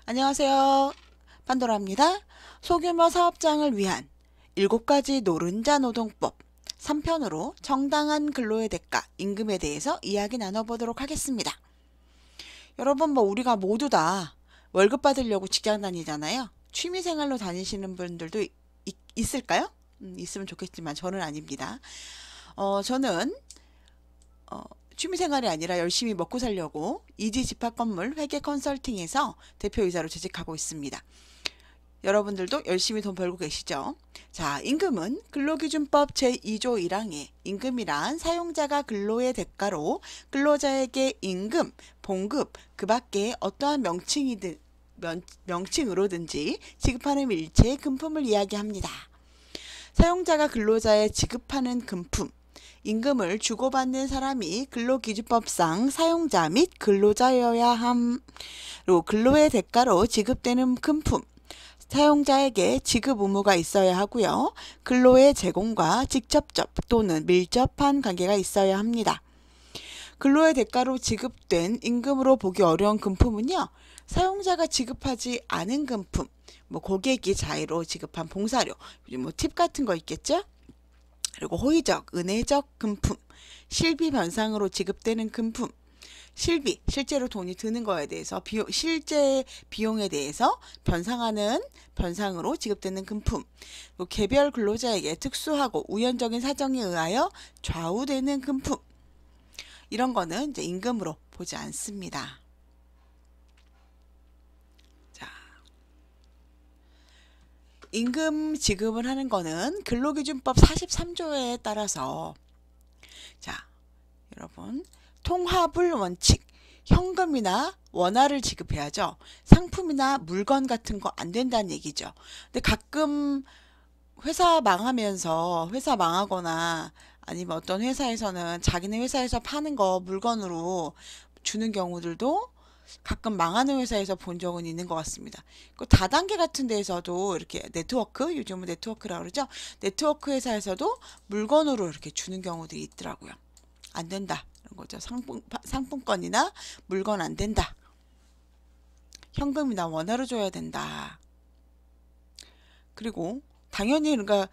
안녕하세요. 판도라입니다. 소규모 사업장을 위한 7가지 노른자 노동법 3편으로 정당한 근로의 대가, 임금에 대해서 이야기 나눠보도록 하겠습니다. 여러분, 우리가 모두 다 월급 받으려고 직장 다니잖아요. 취미생활로 다니시는 분들도 있을까요? 있으면 좋겠지만 저는 아닙니다. 저는 취미생활이 아니라 열심히 먹고 살려고 이지집합건물 회계 컨설팅에서 대표이사로 재직하고 있습니다. 여러분들도 열심히 돈 벌고 계시죠? 자, 임금은 근로기준법 제2조 1항에 임금이란 사용자가 근로의 대가로 근로자에게 임금, 봉급, 그 밖에 어떠한 명칭으로든지 지급하는 일체의 금품을 이야기합니다. 사용자가 근로자에 지급하는 금품, 임금을 주고받는 사람이 근로기준법상 사용자 및 근로자여야 함으로 근로의 대가로 지급되는 금품, 사용자에게 지급 의무가 있어야 하고요. 근로의 제공과 직접적 또는 밀접한 관계가 있어야 합니다. 근로의 대가로 지급된 임금으로 보기 어려운 금품은요. 사용자가 지급하지 않은 금품, 고객이 자의로 지급한 봉사료, 팁 같은 거 있겠죠? 그리고 호의적, 은혜적 금품, 실비 변상으로 지급되는 금품, 실비, 실제로 돈이 드는 거에 대해서 실제 비용에 대해서 변상하는 변상으로 지급되는 금품, 개별 근로자에게 특수하고 우연적인 사정에 의하여 좌우되는 금품, 이런 거는 이제 임금으로 보지 않습니다. 자, 임금 지급을 하는 거는 근로기준법 43조에 따라서, 자, 여러분, 통화불 원칙, 현금이나 원화를 지급해야죠. 상품이나 물건 같은 거 안 된다는 얘기죠. 근데 가끔 회사 망하거나 아니면 어떤 회사에서는 자기네 회사에서 파는 거 물건으로 주는 경우들도 가끔 망하는 회사에서 본 적은 있는 것 같습니다. 그 다단계 같은 데에서도 이렇게 네트워크, 요즘은 네트워크라고 그러죠. 네트워크 회사에서도 물건으로 이렇게 주는 경우들이 있더라고요. 안 된다. 이런 거죠. 상품권이나 물건 안 된다. 현금이나 원화로 줘야 된다. 그리고 당연히 그러니까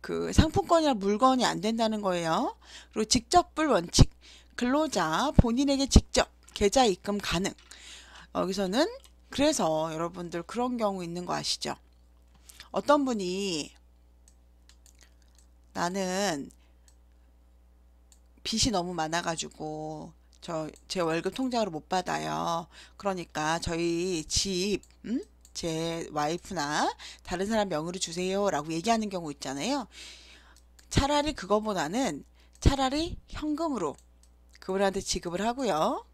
그 상품권이나 물건이 안 된다는 거예요. 그리고 직접불 원칙. 근로자 본인에게 직접 계좌 입금 가능. 여기서는 그래서 여러분들 그런 경우 있는 거 아시죠? 어떤 분이 나는 빚이 너무 많아가지고 제 월급 통장으로 못 받아요. 그러니까 저희 집, 제 와이프나 다른 사람 명의로 주세요 라고 얘기하는 경우 있잖아요. 차라리 그거보다는 차라리 현금으로 그분한테 지급을 하고요.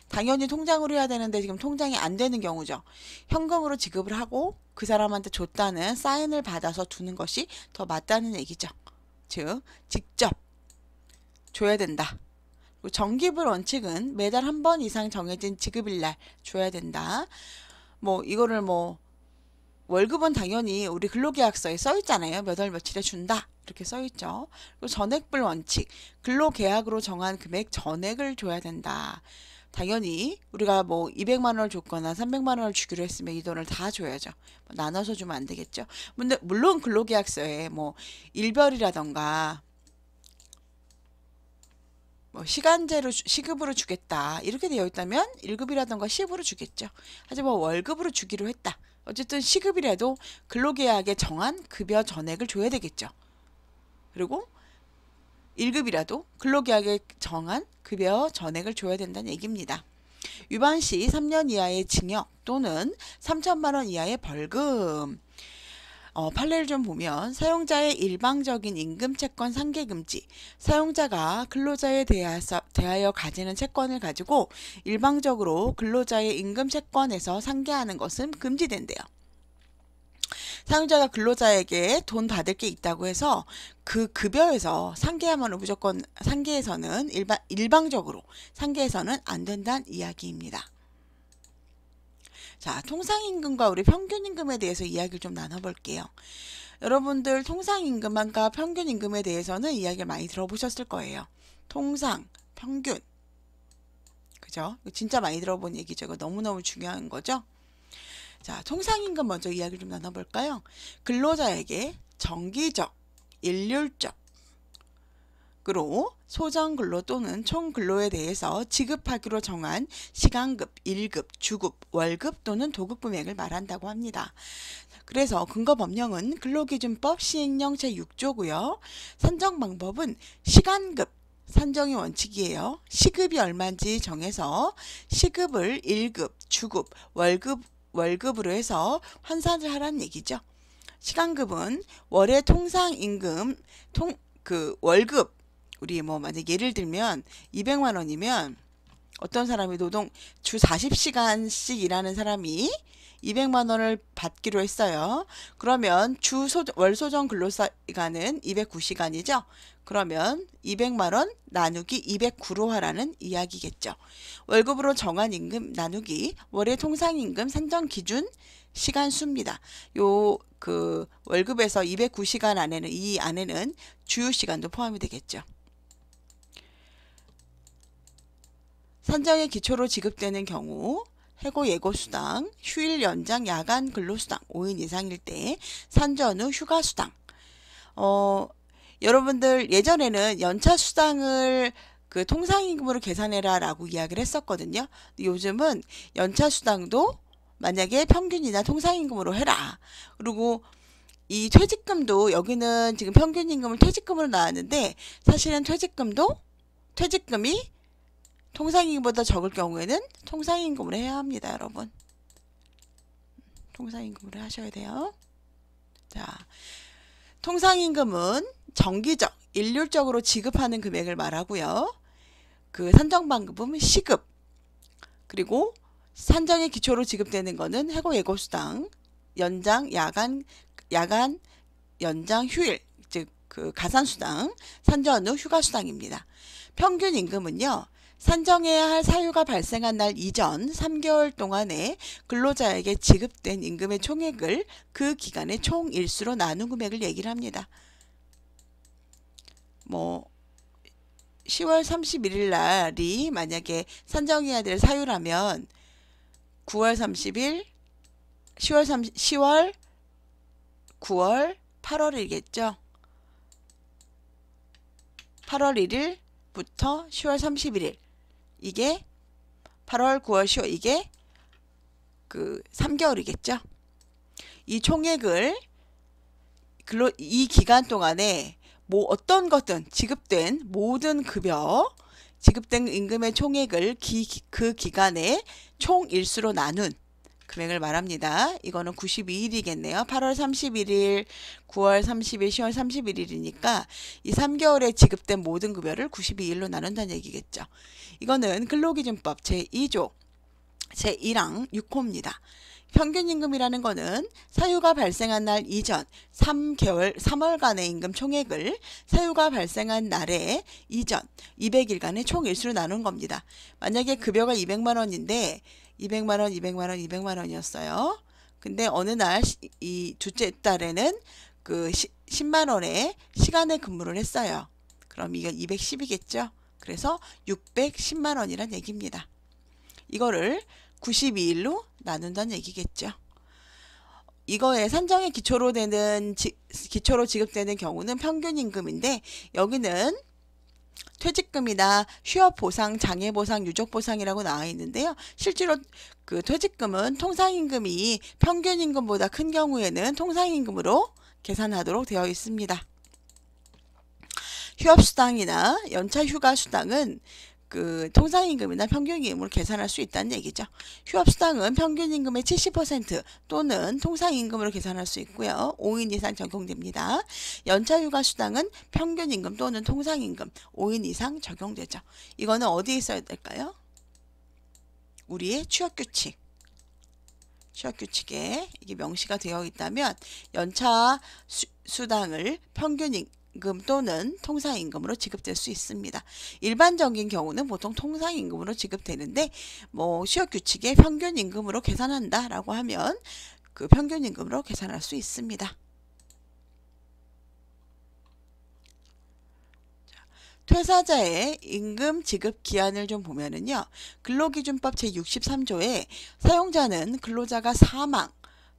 당연히 통장으로 해야 되는데 지금 통장이 안 되는 경우죠. 현금으로 지급을 하고 그 사람한테 줬다는 사인을 받아서 두는 것이 더 맞다는 얘기죠. 즉 직접 줘야 된다. 정기불 원칙은 매달 한 번 이상 정해진 지급일날 줘야 된다. 이거를 월급은 당연히 우리 근로계약서에 써 있잖아요. 몇 월 며칠에 준다. 이렇게 써 있죠. 그리고 전액불 원칙. 근로계약으로 정한 금액 전액을 줘야 된다. 당연히 우리가 200만 원을 줬거나 300만 원을 주기로 했으면 이 돈을 다 줘야죠. 나눠서 주면 안 되겠죠. 근데 물론 근로계약서에 일별이라던가 시간제로 시급으로 주겠다 이렇게 되어 있다면 1급이라던가 10으로 주겠죠. 하지만 월급으로 주기로 했다. 어쨌든 시급이라도 근로계약에 정한 급여 전액을 줘야 되겠죠. 그리고 1급이라도 근로계약에 정한 급여 전액을 줘야 된다는 얘기입니다. 위반 시 3년 이하의 징역 또는 3천만 원 이하의 벌금. 판례를 좀 보면 사용자의 일방적인 임금 채권 상계 금지, 사용자가 근로자에 대하여 가지는 채권을 가지고 일방적으로 근로자의 임금 채권에서 상계하는 것은 금지된대요. 사용자가 근로자에게 돈 받을 게 있다고 해서 그 급여에서 상계하면 무조건 상계에서는 일방적으로 상계해서는 안 된다는 이야기입니다. 자, 통상임금과 우리 평균임금에 대해서 이야기를 좀 나눠볼게요. 여러분들 통상임금과 평균임금에 대해서는 이야기를 많이 들어보셨을 거예요. 통상, 평균. 그죠? 진짜 많이 들어본 얘기죠. 이거 너무너무 중요한 거죠. 자, 통상임금 먼저 이야기를 좀 나눠볼까요? 근로자에게 정기적, 일률적으로 소정근로 또는 총근로에 대해서 지급하기로 정한 시간급, 일급, 주급, 월급 또는 도급 금액을 말한다고 합니다. 그래서 근거법령은 근로기준법 시행령 제6조고요. 산정 방법은 시간급 산정의 원칙이에요. 시급이 얼마인지 정해서 시급을 1급, 주급, 월급으로 해서 환산을 하라는 얘기죠. 시간급은 월의 통상임금, 월급, 우리 뭐 만약 예를 들면 200만 원이면 어떤 사람이 주 40시간씩 일하는 사람이 200만 원을 받기로 했어요. 그러면 월 소정 근로시간은 209시간이죠. 그러면 200만 원 나누기 209로 하라는 이야기겠죠. 월급으로 정한 임금 나누기 월의 통상임금 산정 기준 시간 수입니다. 월급에서 209시간 안에는 이 안에는 주요 시간도 포함이 되겠죠. 산정의 기초로 지급되는 경우 해고 예고수당, 휴일 연장 야간 근로수당 5인 이상일 때 산전 후 휴가수당. 여러분들 예전에는 연차수당을 통상임금으로 계산해라 라고 이야기를 했었거든요. 요즘은 연차수당도 만약에 평균이나 통상임금으로 해라. 그리고 이 퇴직금도 여기는 지금 평균임금을 퇴직금으로 나왔는데 사실은 퇴직금이 통상임금보다 적을 경우에는 통상임금으로 해야 합니다, 여러분. 통상임금으로 하셔야 돼요. 자, 통상임금은 정기적, 일률적으로 지급하는 금액을 말하고요. 산정방법은 시급, 그리고 산정의 기초로 지급되는 거는 해고 예고수당, 연장, 야간 연장, 휴일, 즉 가산수당, 산전 후 휴가수당입니다. 평균임금은요. 산정해야 할 사유가 발생한 날 이전 3개월 동안에 근로자에게 지급된 임금의 총액을 그 기간의 총일수로 나눈 금액을 얘기를 합니다. 10월 31일 날이 만약에 산정해야 될 사유라면 9월 30일, 10월, 9월, 8월이겠죠. 8월 1일부터 10월 31일 이게 8월, 9월, 10월 이게 3개월이겠죠. 이 총액을 이 기간 동안에 어떤 것든 지급된 모든 지급된 임금의 총액을 그 기간에 총일수로 나눈 금액을 말합니다. 이거는 92일이겠네요. 8월 31일, 9월 30일, 10월 31일이니까 이 3개월에 지급된 모든 급여를 92일로 나눈다는 얘기겠죠. 이거는 근로기준법 제2조 제1항 6호입니다. 평균임금이라는 거는 사유가 발생한 날 이전 3월간의 임금 총액을 사유가 발생한 날에 이전 200일간의 총일수로 나눈 겁니다. 만약에 급여가 200만 원인데 200만 원, 200만 원, 200만 원이었어요. 근데 어느 날 이 둘째 달에는 10만 원의 시간에 근무를 했어요. 그럼 이건 210이겠죠. 그래서 610만 원이란 얘기입니다. 이거를 92일로 나눈다는 얘기겠죠. 이거에 산정의 기초로 지급되는 경우는 평균임금인데 여기는 퇴직금이나 휴업보상, 장애보상, 유족보상이라고 나와 있는데요. 실제로 퇴직금은 통상임금이 평균임금보다 큰 경우에는 통상임금으로 계산하도록 되어 있습니다. 휴업수당이나 연차휴가수당은 통상임금이나 평균임금으로 계산할 수 있다는 얘기죠. 휴업수당은 평균임금의 70% 또는 통상임금으로 계산할 수 있고요. 5인 이상 적용됩니다. 연차휴가수당은 평균임금 또는 통상임금 5인 이상 적용되죠. 이거는 어디에 있어야 될까요? 우리의 취업규칙에 이게 명시가 되어 있다면 연차수당을 평균임금 또는 통상임금으로 지급될 수 있습니다. 일반적인 경우는 보통 통상임금으로 지급되는데 취업규칙에 평균임금으로 계산한다 라고 하면 평균임금으로 계산할 수 있습니다. 퇴사자의 임금 지급 기한을 좀 보면은요. 근로기준법 제63조에 사용자는 근로자가 사망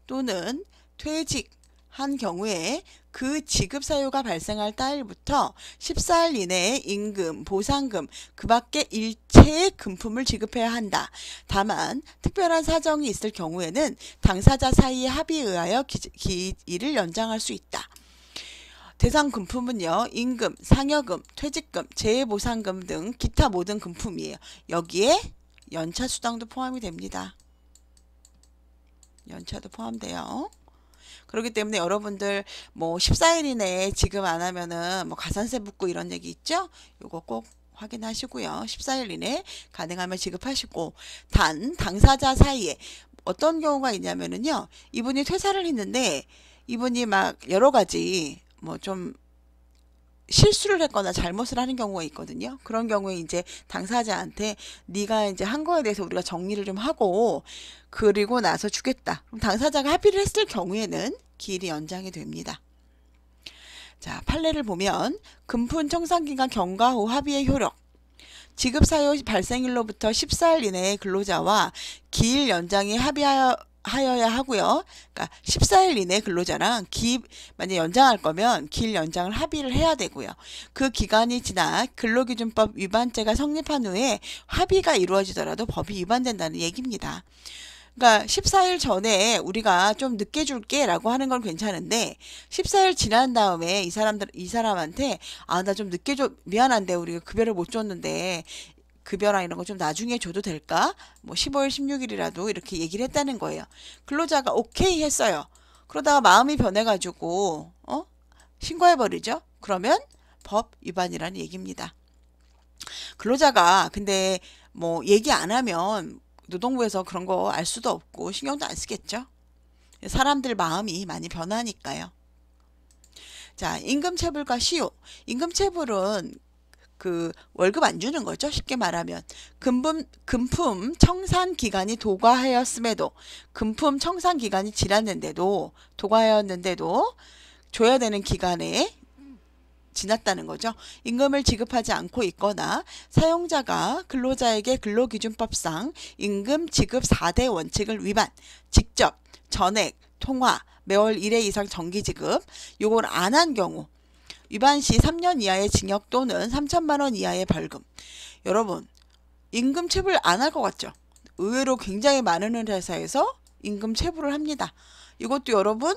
또는 퇴직한 경우에 그 지급 사유가 발생할 따일부터 14일 이내에 임금, 보상금, 그 밖에 일체의 금품을 지급해야 한다. 다만 특별한 사정이 있을 경우에는 당사자 사이의 합의에 의하여 기일을 연장할 수 있다. 대상 금품은요. 임금, 상여금, 퇴직금, 재해보상금 등 기타 모든 금품이에요. 여기에 연차 수당도 포함이 됩니다. 연차도 포함돼요. 그렇기 때문에 여러분들 뭐 14일 이내에 지급 안 하면은 뭐 가산세 붙고 이런 얘기 있죠? 요거 꼭 확인하시고요. 14일 이내 가능하면 지급하시고, 단 당사자 사이에 어떤 경우가 있냐면은요. 이분이 퇴사를 했는데 이분이 막 여러 가지 뭐 좀 실수를 했거나 잘못을 하는 경우가 있거든요. 그런 경우에 이제 당사자한테 네가 이제 한 거에 대해서 우리가 정리를 좀 하고 그리고 나서 주겠다. 그럼 당사자가 합의를 했을 경우에는 기일이 연장이 됩니다. 자, 판례를 보면 금품 청산기간 경과 후 합의의 효력. 지급사유 발생일로부터 14일 이내에 근로자와 기일 연장에 합의하여야 하고요. 그러니까 14일 이내 근로자랑 만약 연장할 거면 기일 연장을 합의를 해야 되고요. 그 기간이 지나 근로기준법 위반죄가 성립한 후에 합의가 이루어지더라도 법이 위반된다는 얘기입니다. 그러니까 14일 전에 우리가 좀 늦게 줄게 라고 하는 건 괜찮은데 14일 지난 다음에 이 사람한테 나 좀 늦게 줘, 미안한데 우리가 급여를 못 줬는데 급여랑 이런 거 좀 나중에 줘도 될까? 뭐 15일 16일이라도 이렇게 얘기를 했다는 거예요. 근로자가 오케이 했어요. 그러다가 마음이 변해가지고 신고해버리죠. 그러면 법 위반이라는 얘기입니다. 근로자가 근데 뭐 얘기 안 하면 노동부에서 그런 거 알 수도 없고 신경도 안 쓰겠죠. 사람들 마음이 많이 변하니까요. 자, 임금체불과 시효. 임금체불은 그 월급 안 주는 거죠. 쉽게 말하면 금품 청산 기간이 도과하였음에도 금품 청산 기간이 지났는데도 도과하였는데도 줘야 되는 기간에 지났다는 거죠. 임금을 지급하지 않고 있거나 사용자가 근로자에게 근로기준법상 임금 지급 4대 원칙을 위반, 직접, 전액, 통화, 매월 1회 이상 정기지급 요걸 안 한 경우 위반 시 3년 이하의 징역 또는 3천만 원 이하의 벌금. 여러분 임금 체불 안 할 것 같죠? 의외로 굉장히 많은 회사에서 임금 체불을 합니다. 이것도 여러분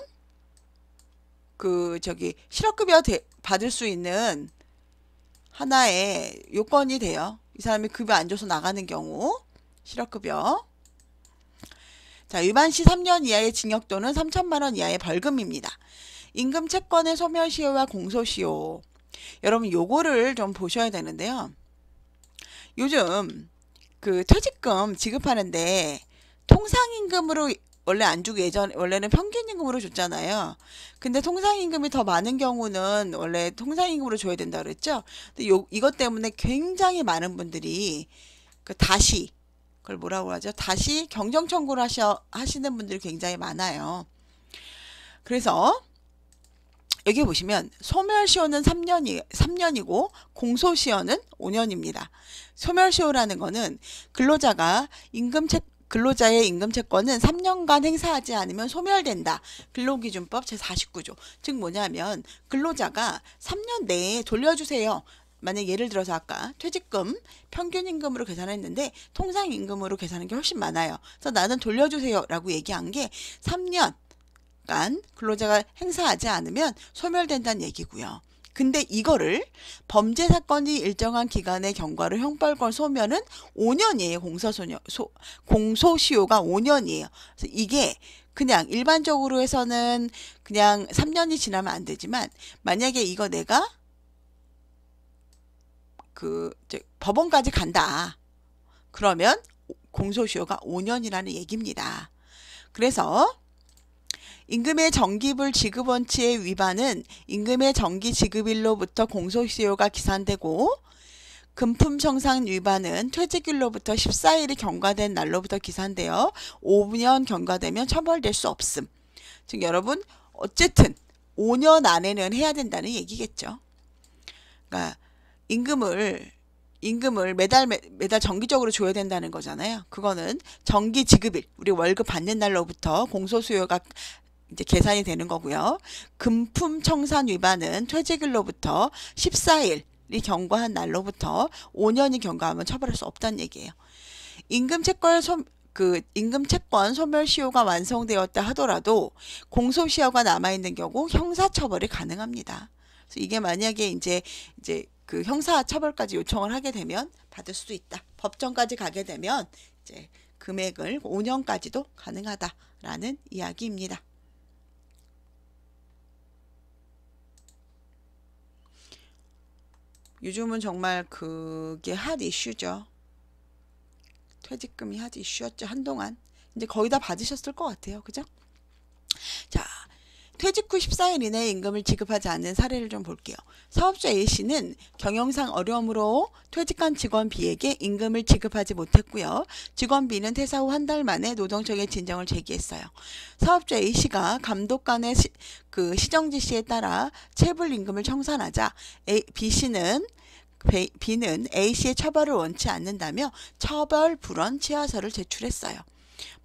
실업급여 받을 수 있는 하나의 요건이 돼요. 이 사람이 급여 안 줘서 나가는 경우 실업급여. 자, 위반 시 3년 이하의 징역 또는 3천만 원 이하의 벌금입니다. 임금 채권의 소멸시효와 공소시효. 여러분 요거를 좀 보셔야 되는데요. 요즘 그 퇴직금 지급하는데 통상임금으로 원래 안 주고 원래는 평균임금으로 줬잖아요. 근데 통상임금이 더 많은 경우는 원래 통상임금으로 줘야 된다 그랬죠. 근데 이것 때문에 굉장히 많은 분들이 다시 그걸 뭐라고 하죠? 다시 경정 청구를 하시는 분들이 굉장히 많아요. 그래서 여기 보시면 소멸시효는 3년이고 공소시효는 5년입니다. 소멸시효라는 거는 근로자의 임금채권은 3년간 행사하지 않으면 소멸된다. 근로기준법 제49조. 즉 뭐냐면 근로자가 3년 내에 돌려주세요. 만약 예를 들어서 아까 퇴직금 평균임금으로 계산했는데 통상임금으로 계산한 게 훨씬 많아요. 그래서 나는 돌려주세요 라고 얘기한 게 3년 근로자가 행사하지 않으면 소멸된다는 얘기고요. 근데 이거를 범죄 사건이 일정한 기간의 경과로 형벌권 소멸은 5년이에요. 공소시효가 5년이에요. 그래서 이게 그냥 일반적으로 해서는 그냥 3년이 지나면 안 되지만 만약에 이거 내가 법원까지 간다. 그러면 공소시효가 5년이라는 얘기입니다. 그래서 임금의 정기불 지급원칙의 위반은 임금의 정기 지급일로부터 공소시효가 기산되고 금품 청산 위반은 퇴직일로부터 14일이 경과된 날로부터 기산되어 5년 경과되면 처벌될 수 없음. 즉 여러분 어쨌든 5년 안에는 해야 된다는 얘기겠죠. 그러니까 임금을 매달 정기적으로 줘야 된다는 거잖아요. 그거는 정기 지급일, 우리 월급 받는 날로부터 공소수요가 이제 계산이 되는 거고요. 금품 청산 위반은 퇴직일로부터 14일이 경과한 날로부터 5년이 경과하면 처벌할 수 없다는 얘기예요. 임금 채권 소멸 시효가 완성되었다 하더라도 공소 시효가 남아 있는 경우 형사 처벌이 가능합니다. 그래서 이게 만약에 이제 그 형사 처벌까지 요청을 하게 되면 받을 수도 있다. 법정까지 가게 되면 이제 금액을 5년까지도 가능하다라는 이야기입니다. 요즘은 정말 그게 핫 이슈죠. 퇴직금이 핫 이슈였죠, 한동안. 이제 거의 다 받으셨을 것 같아요. 그죠? 자, 퇴직 후 14일 이내에 임금을 지급하지 않는 사례를 좀 볼게요. 사업주 A씨는 경영상 어려움으로 퇴직한 직원 B에게 임금을 지급하지 못했고요. 직원 B는 퇴사 후 한 달 만에 노동청에 진정을 제기했어요. 사업주 A씨가 감독관의 시정 지시에 따라 체불 임금을 청산하자 B는 A씨의 처벌을 원치 않는다며 처벌 불원 취하서를 제출했어요.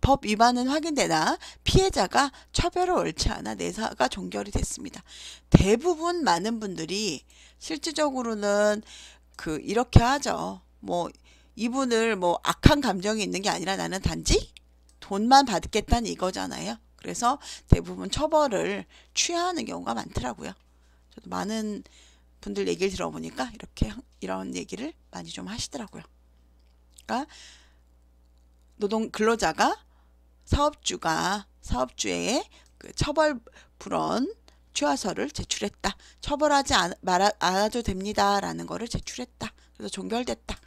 법 위반은 확인되나 피해자가 처벌을 옳지 않아 내사가 종결이 됐습니다. 대부분 많은 분들이 실질적으로는 이렇게 하죠. 뭐 이분을 뭐 악한 감정이 있는 게 아니라 나는 단지 돈만 받겠다는 이거잖아요. 그래서 대부분 처벌을 취하는 경우가 많더라고요. 저도 많은 분들 얘기를 들어보니까 이런 얘기를 많이 좀 하시더라고요. 그러니까 근로자가 사업주의 처벌 불원 취하서를 제출했다. 처벌하지 않아도 됩니다라는 거를 제출했다. 그래서 종결됐다.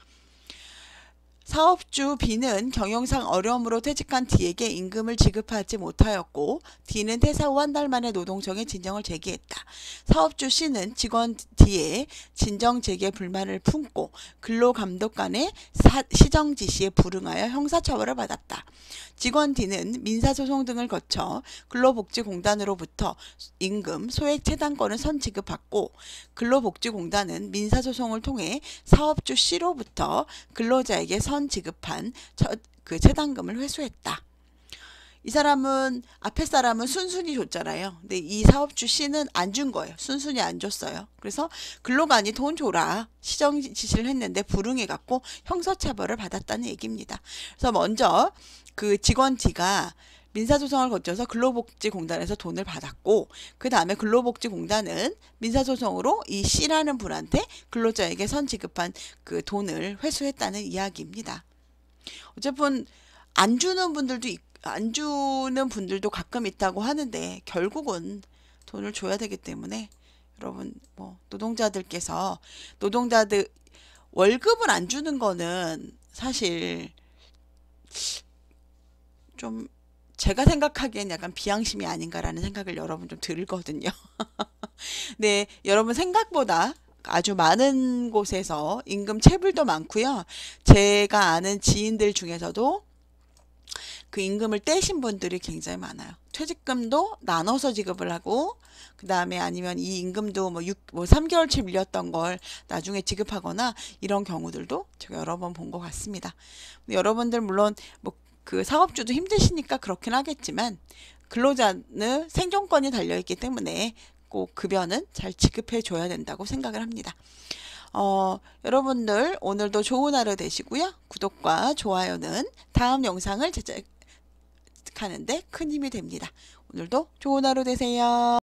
사업주 B는 경영상 어려움으로 퇴직한 D에게 임금을 지급하지 못하였고 D는 퇴사 후 한 달 만에 노동청에 진정을 제기했다. 사업주 C는 직원 D의 진정 제기에 불만을 품고 근로감독관의 시정 지시에 불응하여 형사처벌을 받았다. 직원 D는 민사소송 등을 거쳐 근로복지공단으로부터 임금, 소액 채당권을 선지급받고 근로복지공단은 민사소송을 통해 사업주 C로부터 근로자에게 선지급한 채당금을 회수했다. 이 사람은 앞에 사람은 순순히 줬잖아요. 근데 이 사업주 C는 안 준 거예요. 순순히 안 줬어요. 그래서 근로관이 돈 줘라 시정 지시를 했는데 불응해갖고 형사처벌을 받았다는 얘기입니다. 그래서 먼저 직원 D가 민사소송을 거쳐서 근로복지공단에서 돈을 받았고 그 다음에 근로복지공단은 민사소송으로 이 C라는 분한테 근로자에게 선지급한 돈을 회수했다는 이야기입니다. 어쨌든 안 주는 분들도 가끔 있다고 하는데 결국은 돈을 줘야 되기 때문에 여러분 노동자들 월급을 안 주는 거는 사실 좀 제가 생각하기엔 약간 비양심이 아닌가라는 생각을 여러분 좀 들거든요. 네, 여러분 생각보다 아주 많은 곳에서 임금 체불도 많고요. 제가 아는 지인들 중에서도 그 임금을 떼신 분들이 굉장히 많아요. 퇴직금도 나눠서 지급을 하고 그 다음에 아니면 이 임금도 3개월치 밀렸던 걸 나중에 지급하거나 이런 경우들도 제가 여러 번 본 것 같습니다. 여러분들 물론 사업주도 힘드시니까 그렇긴 하겠지만 근로자는 생존권이 달려있기 때문에 꼭 급여는 잘 지급해 줘야 된다고 생각을 합니다. 여러분들 오늘도 좋은 하루 되시고요. 구독과 좋아요는 다음 영상을 제작하는데 큰 힘이 됩니다. 오늘도 좋은 하루 되세요.